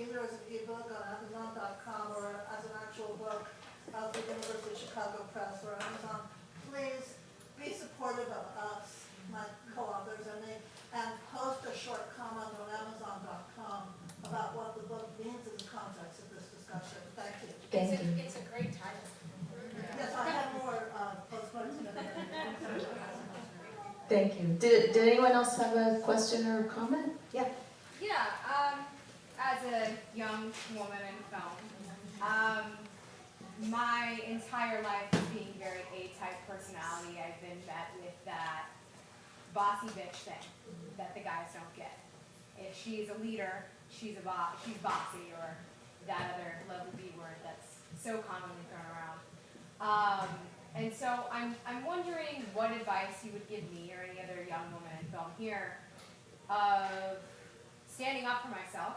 either as an ebook on Amazon.com or as an actual book of the University of Chicago Press or Amazon, please be supportive of us, my co-authors and me, and post a short comment on Amazon.com about what the book means in the context of this discussion. Thank you. It's a great title. Yes, I have more postcards. Thank you. Did anyone else have a question or comment? Yeah. Yeah, as a young woman in film, my entire life being very A-type personality, I've been met with that bossy bitch thing that the guys don't get. If she's a leader, she's bossy, or that other lovely B word that's so commonly thrown around. And so I'm wondering what advice you would give me or any other young woman in film here of standing up for myself,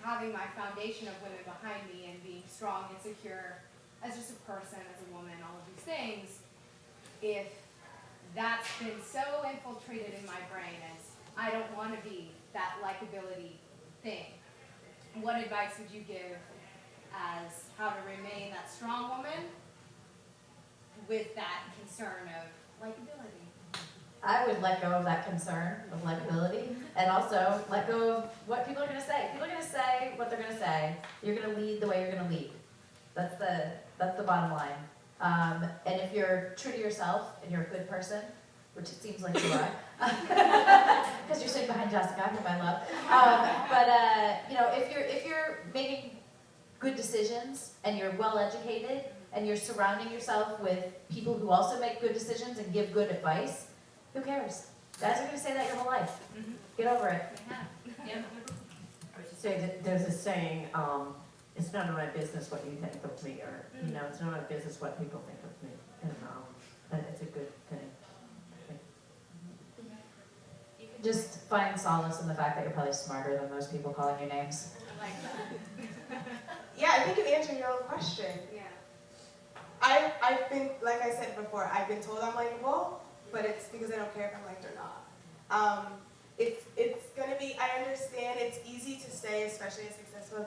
having my foundation of women behind me, and being strong and secure as just a person, as a woman, all of these things. If that's been so infiltrated in my brain as I don't want to be that likability thing, what advice would you give as how to remain that strong woman with that concern of likability? I would let go of that concern of likability, and also let go of what people are going to say. People are going to say what they're going to say. You're going to lead the way you're going to lead. That's the bottom line. And if you're true to yourself and you're a good person, which it seems like you are, because you're sitting behind Jessica, whom I love. You know, if you're making good decisions and you're well educated and you're surrounding yourself with people who also make good decisions and give good advice, who cares? Guys are going to say that your whole life. Get over it. I would just say that there's a saying, it's none of my business what you think of me, or, you know, it's none of my business what people think of me. And it's a good thing. Just find solace in the fact that you're probably smarter than most people calling you names. I like that. Yeah, I think you've answered your own question. Yeah. I've been, like I said before, I've been told I'm likable, but it's because I don't care if I'm liked or not. It's gonna be, I understand it's easy to say, especially as successful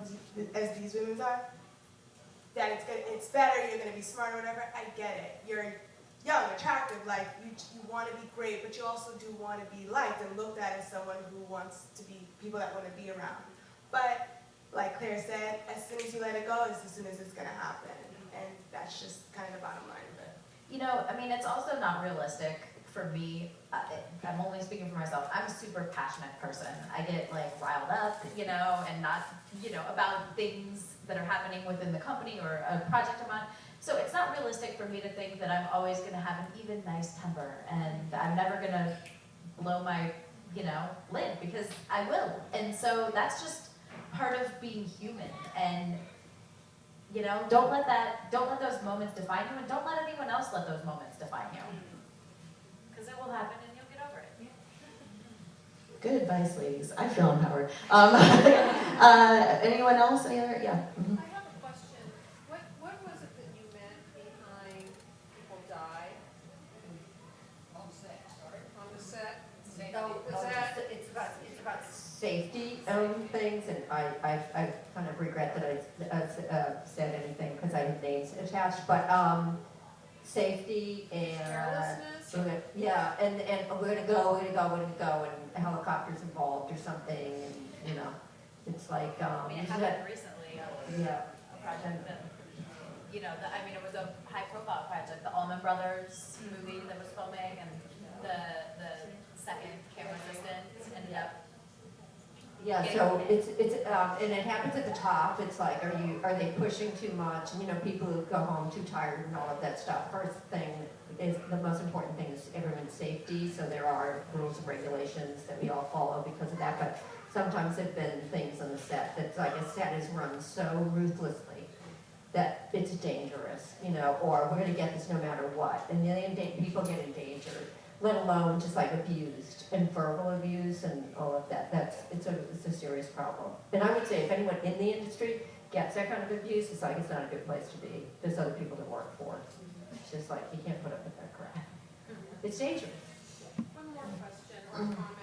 as these women are, that it's better, you're gonna be smart or whatever. I get it. You're young, attractive, like you want to be great, but you also do want to be liked and looked at as someone who wants to be people that want to be around. But like Claire said, as soon as you let it go, is as soon as it's gonna happen, and that's just kind of the bottom line of it. You know, I mean, it's also not realistic for me. I'm only speaking for myself. I'm a super passionate person. I get like riled up, you know, and not, you know, about things that are happening within the company or a project I'm on. So it's not realistic for me to think that I'm always going to have an even nice temper and I'm never going to blow my, you know, lid, because I will. And so that's just part of being human. And, you know, don't let those moments define you, and don't let anyone else let those moments define you. Because it will happen and you'll get over it. Good advice, ladies. I feel empowered. Anyone else? Any other? Yeah. Mm-hmm. I have a question. What was it that you meant behind people die? On set, sorry. On the set? It's about safety things, and I kind of regret that I said anything because I had names attached, but safety and Carelessness? yeah, and we're gonna go, and a helicopter's involved or something, and you know, it's like I mean, it happened recently. yeah. A project that, you know, it was a high-profile project, the Allman Brothers movie that was filming, and the second camera assistant ended up. Yeah, so it's and it happens at the top. It's like, are they pushing too much? And you know, people who go home too tired and all of that stuff. First thing is, the most important thing is everyone's safety. So there are rules and regulations that we all follow because of that. But sometimes there've been things on the set that's like a set is run so ruthlessly that it's dangerous, you know, or we're going to get this no matter what. And then people get endangered, let alone just like abused and verbal abuse and all of that. It's a serious problem. And I would say if anyone in the industry gets that kind of abuse, it's like it's not a good place to be. There's other people to work for. It's just like you can't put up with that crap. It's dangerous. One more question or comment.